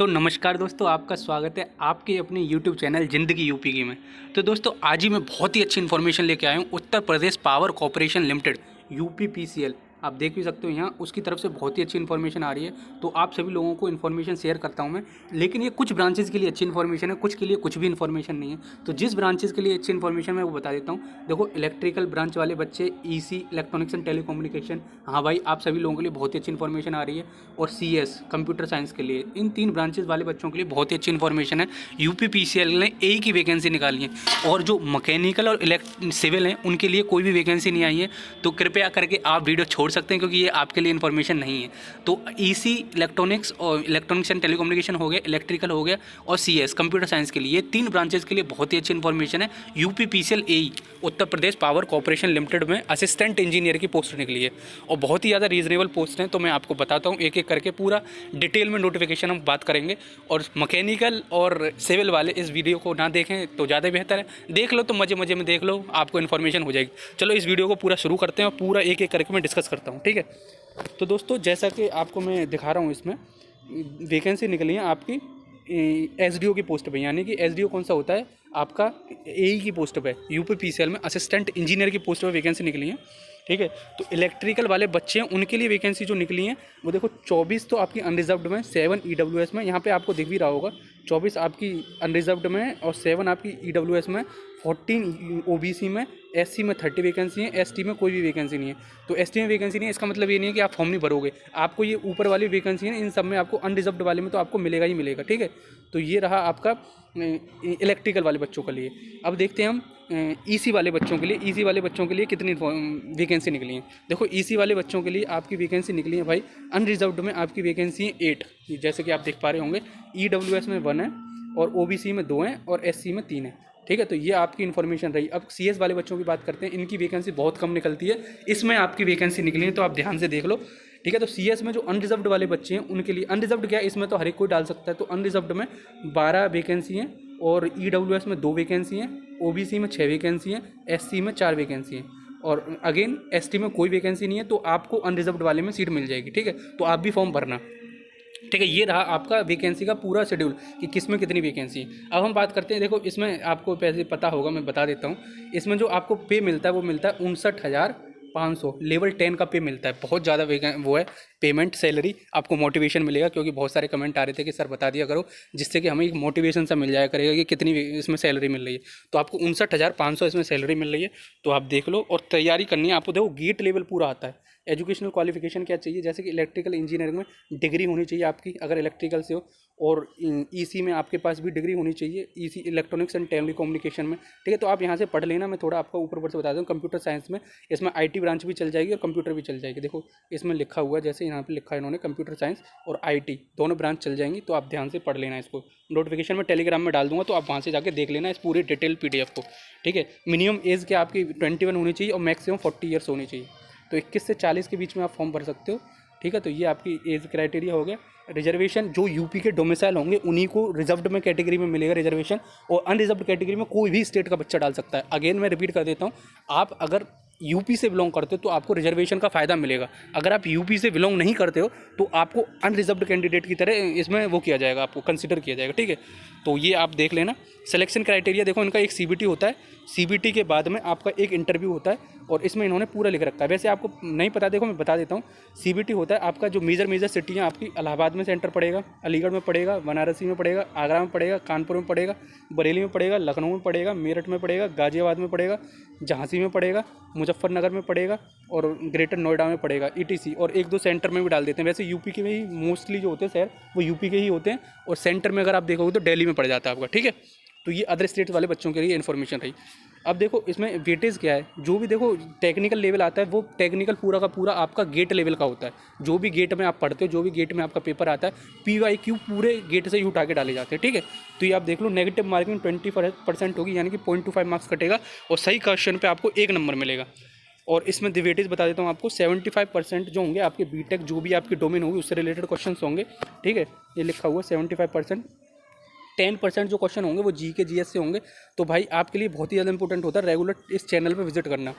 तो नमस्कार दोस्तों, आपका स्वागत है आपके अपने YouTube चैनल ज़िंदगी यूपी की में। तो दोस्तों आज ही मैं बहुत ही अच्छी इन्फॉर्मेशन लेके आया हूँ। Uttar Pradesh power corporation limited UPPCL, आप देख भी सकते हो यहाँ उसकी तरफ से बहुत ही अच्छी इन्फॉर्मेशन आ रही है। तो आप सभी लोगों को इन्फॉर्मेशन शेयर करता हूँ मैं, लेकिन ये कुछ ब्रांचेस के लिए अच्छी इन्फॉर्मेशन है, कुछ के लिए कुछ भी इन्फॉर्मेशन नहीं है। तो जिस ब्रांचेस के लिए अच्छी इन्फॉर्मेशन मैं वो बता देता हूँ। देखो, इलेक्ट्रिकल ब्रांच वाले बच्चे, ईसी इलेक्ट्रॉनिक्स एंड टेलीकम्युनिकेशन, हाँ भाई आप सभी लोगों के लिए बहुत ही अच्छी इन्फॉर्मेशन आ रही है। और सीएस कंप्यूटर साइंस के लिए, इन तीन ब्रांचेस वाले बच्चों के लिए बहुत ही अच्छी इन्फॉर्मेशन है। यूपीपीसीएल ने एक ही वैकेंसी निकाली है, और जो मैकेनिकल और सिविल हैं उनके लिए कोई भी वैकेंसी नहीं आई है। तो कृपया करके आप वीडियो छोड़ सकते हैं, क्योंकि ये आपके लिए इन्फॉर्मेशन नहीं है। तो ईसी इलेक्ट्रॉनिक्स और इलेक्ट्रॉनिक्स एंड टेलीकम्युनिकेशन हो गया, इलेक्ट्रिकल हो गया, और सीएस कंप्यूटर साइंस के लिए, ये तीन ब्रांचेस के लिए बहुत ही अच्छी इन्फॉर्मेशन है। यूपीपीसीएल एई Uttar Pradesh power corporation limited में असिस्टेंट इंजीनियर की पोस्ट निकली है, और बहुत ही ज़्यादा रीजनेबल पोस्ट हैं। तो मैं आपको बताता हूँ एक एक करके, पूरा डिटेल में नोटिफिकेशन हम बात करेंगे। और मैकेनिकल और सिविल वाले इस वीडियो को ना देखें तो ज़्यादा बेहतर है, देख लो तो मज़े मज़े में देख लो, आपको इन्फॉर्मेशन हो जाएगी। चलो इस वीडियो को पूरा शुरू करते हैं और पूरा एक एक करके मैं डिस्कस करता हूँ, ठीक है। तो दोस्तों जैसा कि आपको मैं दिखा रहा हूँ, इसमें वैकेंसी निकली है आपकी एसडीओ की पोस्ट पे, यानी कि एसडीओ कौन सा होता है आपका, एई की पोस्ट पे, यूपीपीसीएल में असिस्टेंट इंजीनियर की पोस्ट पे वैकेंसी निकली है, ठीक है। तो इलेक्ट्रिकल वाले बच्चे हैं उनके लिए वैकेंसी जो निकली है वो देखो, 24 तो आपकी अनरिजर्व्ड में, 7 ईडब्ल्यूएस में, यहाँ पे आपको दिख भी रहा होगा 24 आपकी अनरिजर्व्ड में और 7 आपकी ईडब्ल्यूएस में, 14 ओबीसी में, एससी में 30 वैकेंसी है, एसटी में कोई भी वैकेंसी नहीं है। तो एसटी में वैकेंसी नहीं है, इसका मतलब ये नहीं है कि आप फॉर्म नहीं भरोगे, आपको ये ऊपर वाली वैकेंसी है इन सब में आपको अनरिजर्व्ड वाले में तो आपको मिलेगा ही मिलेगा, ठीक है। तो ये रहा आपका इलेक्ट्रिकल वाले बच्चों के लिए। अब देखते हैं हम ईसी वाले बच्चों के लिए, ईसी वाले बच्चों के लिए कितनी वैकेंसी निकली है। देखो, ईसी वाले बच्चों के लिए आपकी वैकेंसी निकली है भाई, अनरिजर्व्ड में आपकी वैकेंसी है 8, जैसे कि आप देख पा रहे होंगे। ईडब्ल्यूएस में 1 है, और ओबीसी में 2 हैं, और एससी में 3 है, ठीक है। तो ये आपकी इन्फॉर्मेशन रही। अब सीएस वाले बच्चों की बात करते हैं, इनकी वैकेंसी बहुत कम निकलती है, इसमें आपकी वैकेंसी निकली है, तो आप ध्यान से देख लो, ठीक है। तो सीएस में जो अनरिजर्व्ड वाले बच्चे हैं उनके लिए, अनरिजर्व्ड क्या है, इसमें तो हर एक कोई डाल सकता है, तो अनरिजर्व्ड में 12 वैकेंसी हैं, और ईडब्ल्यूएस में 2 वैकेंसी हैं, ओबीसी में 6 वैकेंसी हैं, एससी में 4 वैकेंसी हैं, और अगेन एसटी में कोई वैकेंसी नहीं है। तो आपको अनरिजर्व्ड वाले में सीट मिल जाएगी, ठीक है। तो आप भी फॉर्म भरना, ठीक है। ये रहा आपका वैकेंसी का पूरा शेड्यूल कि किस में कितनी वैकेंसी। अब हम बात करते हैं, देखो इसमें आपको पहले पता होगा, मैं बता देता हूँ। इसमें जो आपको पे मिलता है वो मिलता है 59,500, लेवल 10 का पे मिलता है। बहुत ज़्यादा वो है पेमेंट, सैलरी। आपको मोटिवेशन मिलेगा, क्योंकि बहुत सारे कमेंट आ रहे थे कि सर बता दिया करो, जिससे कि हमें एक मोटिवेशन सा मिल जाया करेगा कि कितनी इसमें सैलरी मिल रही है। तो आपको 59,500 इसमें सैलरी मिल रही है, तो आप देख लो। और तैयारी करनी है आपको। देखो, गेट लेवल पूरा आता है। एजुकेशनल क्वालिफिकेशन क्या चाहिए, जैसे कि इलेक्ट्रिकल इंजीनियरिंग में डिग्री होनी चाहिए आपकी, अगर इलेक्ट्रिकल से हो, और ईसी में आपके पास भी डिग्री होनी चाहिए, ईसी इलेक्ट्रॉनिक्स एंड टेलीकम्युनिकेशन में, ठीक है। तो आप यहाँ से पढ़ लेना, मैं थोड़ा आपको ऊपर से बता दूँ। कंप्यूटर साइंस में इसमें आईटी ब्रांच भी चल जाएगी और कंप्यूटर भी चल जाएगी। देखो इसमें लिखा हुआ है, जैसे यहाँ पे लिखा है इन्होंने, कंप्यूटर साइंस और आईटी दोनों ब्रांच चल जाएंगी। तो आप ध्यान से पढ़ लेना इसको, नोटिफिकेशन में टेलीग्राम में डाल दूंगा, तो आप वहाँ से जाके देख लेना इस पूरी डिटेल पीडीएफ को, ठीक है। मिनिमम एज क्या आपकी 21 होनी चाहिए, और मैक्सिमम 40 ईयर्स होनी चाहिए। तो 21 से 40 के बीच में आप फॉर्म भर सकते हो, ठीक है। तो ये आपकी एज क्राइटेरिया हो गया। रिजर्वेशन, जो यूपी के डोमिसाइल होंगे उन्हीं को रिजर्व्ड में कैटेगरी में मिलेगा रिजर्वेशन, और अनरिजर्व्ड कैटेगरी में कोई भी स्टेट का बच्चा डाल सकता है। अगेन मैं रिपीट कर देता हूँ, आप अगर यूपी से बिलोंग करते हो तो आपको रिजर्वेशन का फ़ायदा मिलेगा। अगर आप यूपी से बिलोंग नहीं करते हो तो आपको अनरिजर्व्ड कैंडिडेट की तरह इसमें वो किया जाएगा, आपको कंसिडर किया जाएगा, ठीक है। तो ये आप देख लेना। सिलेक्शन क्राइटेरिया देखो, इनका एक सीबीटी होता है, सीबीटी के बाद में आपका एक इंटरव्यू होता है, और इसमें इन्होंने पूरा लिख रखा है। वैसे आपको नहीं पता, देखो मैं बता देता हूँ। सीबीटी होता है आपका, जो मेजर सिटियाँ आपकी, इलाहाबाद में सेंटर पड़ेगा, अलीगढ़ में पड़ेगा, बनारसी में पड़ेगा, आगरा में पड़ेगा, कानपुर में पड़ेगा, बरेली में पड़ेगा, लखनऊ में पड़ेगा, मेरठ में पड़ेगा, गाजियाबाद में पड़ेगा, झांसी में पड़ेगा, मुजफ्फरनगर में पड़ेगा, और ग्रेटर नोएडा में पड़ेगा, ईटीसी। और एक दो सेंटर में भी डाल देते हैं। वैसे यूपी के ही मोस्टली जो होते हैं शहर वो यूपी के ही होते हैं, और सेंटर में अगर आप देखोगे तो दिल्ली में पड़ जाता है आपका, ठीक है। तो ये अदर स्टेट वाले बच्चों के लिए इन्फॉर्मेशन रही। अब देखो इसमें वेटेज क्या है, जो भी देखो टेक्निकल लेवल आता है वो टेक्निकल पूरा का पूरा आपका गेट लेवल का होता है। जो भी गेट में आप पढ़ते हो, जो भी गेट में आपका पेपर आता है, PYQ पूरे गेट से ही उठा के डाले जाते हैं, ठीक है। तो ये आप देख लो, नेगेटिव मार्किंग 20% होगी, यानी कि 0.25 मार्क्स कटेगा, और सही क्वेश्चन पे आपको 1 नंबर मिलेगा। और इसमें वेटेज बता देता हूँ आपको, 75% जो होंगे आपके बीटेक, जो भी आपकी डोमेन होगी उससे रिलेटेड क्वेश्चन होंगे, ठीक है। ये लिखा हुआ 75%। 10% जो क्वेश्चन होंगे वो जी के जीएस से होंगे। तो भाई आपके लिए बहुत ही ज़्यादा इंपॉर्टेंट होता है रेगुलर इस चैनल पे विजिट करना।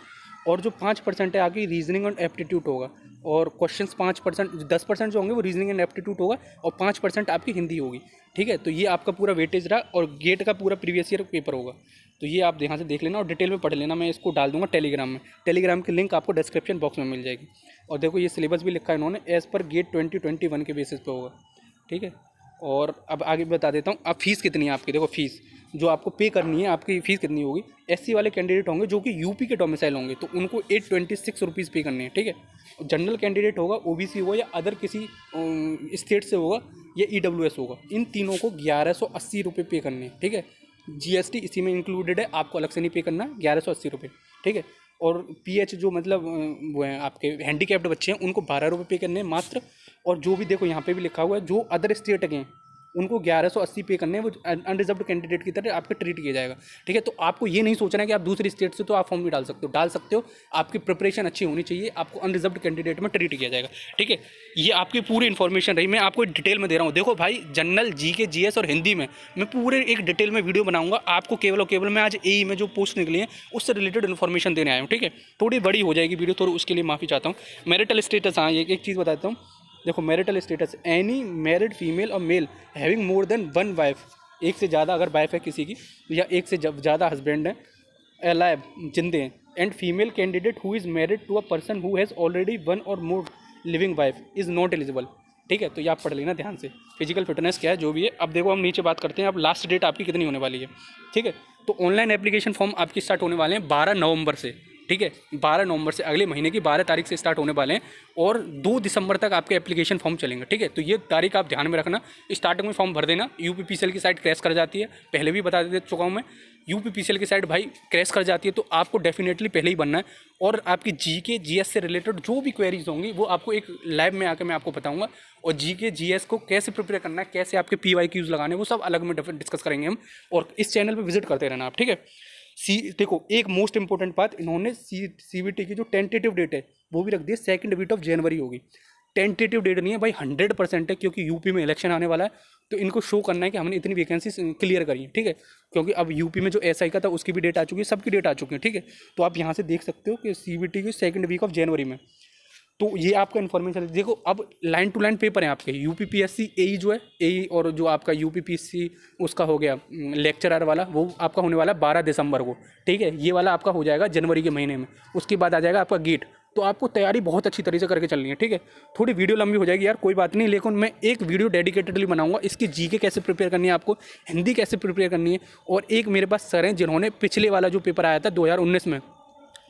और जो 5% है आपकी रीजनिंग एंड एप्टीट्यूड होगा, और क्वेश्चंस 5%, 10% जो होंगे वो रीजनिंग एंड एप्टीट्यूड होगा, और 5% आपकी हिंदी होगी। ठीक है, तो ये आपका पूरा वेटेज रहा, और गेट का पूरा प्रीवियस ईयर पेपर होगा। तो ये आप यहाँ से देख लेना और डिटेल में पढ़ लेना। मैं इसको डाल दूंगा टेलीग्राम में, टेलीग्राम की लिंक आपको डिस्क्रिप्शन बॉक्स में मिल जाएगी। और देखो ये सिलेबस भी लिखा है इन्होंने, एज़ पर गेट 2021 के बेसिस पे होगा। ठीक है, और अब आगे बता देता हूँ। अब फीस कितनी है आपकी, देखो फीस जो आपको पे करनी है, आपकी फ़ीस कितनी होगी। एससी वाले कैंडिडेट होंगे जो कि यूपी के डोमिसाइल होंगे, तो उनको 826 रुपीज़ पे करने हैं। ठीक है, जनरल कैंडिडेट होगा, ओबीसी होगा, या अदर किसी स्टेट से होगा, या ईडब्ल्यूएस होगा, इन तीनों को 1180 रुपये पे करने हैं। ठीक है, जीएसटी इसी में इंक्लूडेड है, आपको अलग से नहीं पे करना, 1180 रुपये। ठीक है, और पीएच जो मतलब वो हैं आपके हैंडीकैप्ड बच्चे हैं, उनको 12 रुपये पे करने हैं मात्र। और जो भी देखो यहाँ पे भी लिखा हुआ है, जो अदर स्टेट के हैं उनको 1180 पे करने हैं, वो अनरिजर्व्ड कैंडिडेट की तरह आपके ट्रीट किया जाएगा। ठीक है, तो आपको ये नहीं सोचना है कि आप दूसरी स्टेट से तो आप फॉर्म भी डाल सकते हो। आपकी प्रिपरेशन अच्छी होनी चाहिए, आपको अनरिजर्व्ड कैंडिडेट में ट्रीट किया जाएगा। ठीक है, ये आपकी पूरी इन्फॉर्मेशन रही, मैं आपको डिटेल में दे रहा हूँ। देखो भाई, जनरल, जीके, जीएस और हिंदी में मैं पूरे एक डिटेल में वीडियो बनाऊंगा आपको। केवल और केवल मैं आज एई में जो पोस्ट निकली है उससे रिलेटेड इन्फॉर्मेशन देने आया हूँ। ठीक है, थोड़ी बड़ी हो जाएगी वीडियो, तो उसके लिए माफ़ी चाहता हूँ। मैरिटल स्टेटस, हाँ एक चीज़ बताता हूँ। देखो marital status, any married female और male having more than one wife, एक से ज़्यादा अगर वाइफ है किसी की, या एक से ज़्यादा हस्बैंड है अलाइव, जिंदे हैं, and female candidate who is married to a person who has already one और more living wife is not eligible. ठीक है, तो ये आप पढ़ लेना ध्यान से, फिजिकल फिटनेस क्या है जो भी है। अब देखो हम नीचे बात करते हैं, अब लास्ट डेट आपकी कितनी होने वाली है। ठीक है, तो ऑनलाइन एप्लीकेशन फॉर्म आपकी स्टार्ट होने वाले हैं 12 नवंबर से। ठीक है, 12 नवंबर से, अगले महीने की 12 तारीख से स्टार्ट होने वाले हैं, और 2 दिसंबर तक आपके एप्लीकेशन फॉर्म चलेंगे। ठीक है, तो ये तारीख आप ध्यान में रखना, स्टार्टिंग में फॉर्म भर देना। यूपीपीसीएल की साइट क्रैश कर जाती है, पहले भी बता दे चुका हूँ मैं, यूपीपीसीएल की साइट भाई क्रैश कर जाती है, तो आपको डेफिनेटली पहले ही बनना है। और आपकी जीके, जीएस से रिलेटेड जो भी क्वेरीज होंगी वो आपको एक लाइव में आकर मैं आपको बताऊंगा। और जीके, जीएस को कैसे प्रिपेयर करना है, कैसे आपके पीवाईक्यूज लगाने, वो सब अलग में डिस्कस करेंगे हम। और इस चैनल पर विजिट करते रहना आप। ठीक है, देखो एक मोस्ट इंपॉर्टेंट बात, इन्होंने सीबीटी की जो टेंटेटिव डेट है वो भी रख दी है, 2 वीक ऑफ जनवरी होगी। टेंटेटिव डेट नहीं है भाई, 100% है, क्योंकि यूपी में इलेक्शन आने वाला है, तो इनको शो करना है कि हमने इतनी वैकेंसी क्लियर करी है। ठीक है, क्योंकि अब यूपी में जो एसआई का था उसकी भी डेट आ चुकी है, सबकी डेट आ चुकी है। ठीक है, तो आप यहाँ से देख सकते हो कि सीबीटी की 2 वीक ऑफ जनवरी में, तो ये आपका इन्फॉर्मेशन। देखो अब लाइन टू लाइन पेपर हैं आपके, यूपीपीएससी एई जो है, एई, और जो आपका यूपीपीएससी उसका हो गया लेक्चरर वाला, वो आपका होने वाला 12 दिसंबर को। ठीक है, ये वाला आपका हो जाएगा जनवरी के महीने में। उसके बाद आ जाएगा आपका गेट। तो आपको तैयारी बहुत अच्छी तरीके से करके चलनी है। ठीक है, थोड़ी वीडियो लंबी हो जाएगी यार, कोई बात नहीं, लेकिन मैं एक वीडियो डेडिकेटेडली बनाऊंगा इसकी, जीके कैसे प्रिपेयर करनी है आपको, हिंदी कैसे प्रिपेयर करनी है। और एक मेरे पास सर हैं जिन्होंने पिछले वाला जो पेपर आया था 2019 में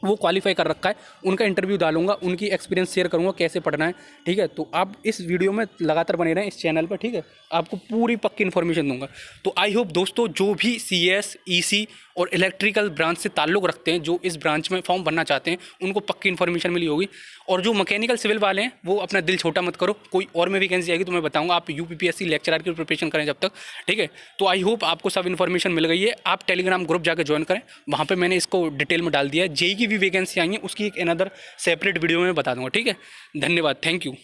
वो क्वालिफाई कर रखा है, उनका इंटरव्यू डालूंगा, उनकी एक्सपीरियंस शेयर करूंगा कैसे पढ़ना है। ठीक है, तो आप इस वीडियो में लगातार बने रहें इस चैनल पर। ठीक है, आपको पूरी पक्की इन्फॉर्मेशन दूंगा। तो आई होप दोस्तों, जो भी सीएस, ईसी और इलेक्ट्रिकल ब्रांच से ताल्लुक़ रखते हैं, जो इस ब्रांच में फॉर्म भरना चाहते हैं, उनको पक्की इन्फॉर्मेशन मिली होगी। और जो मैकेनिकल सिविल वाले हैं वो अपना दिल छोटा मत करो, कोई और में वैकेंसी आएगी तो मैं बताऊंगा, आप यूपीपीएससी लेक्चरर की प्रिपरेशन करें जब तक। ठीक है, तो आई होप आपको सब इन्फॉर्मेशन मिल गई है। आप टेलीग्राम ग्रुप जाकर ज्वाइन करें, वहाँ पर मैंने इसको डिटेल में डाल दिया है। जेई की भी वैकेंसी आई है, उसकी एक अनदर सेपरेट वीडियो में बता दूंगा। ठीक है, धन्यवाद, थैंक यू।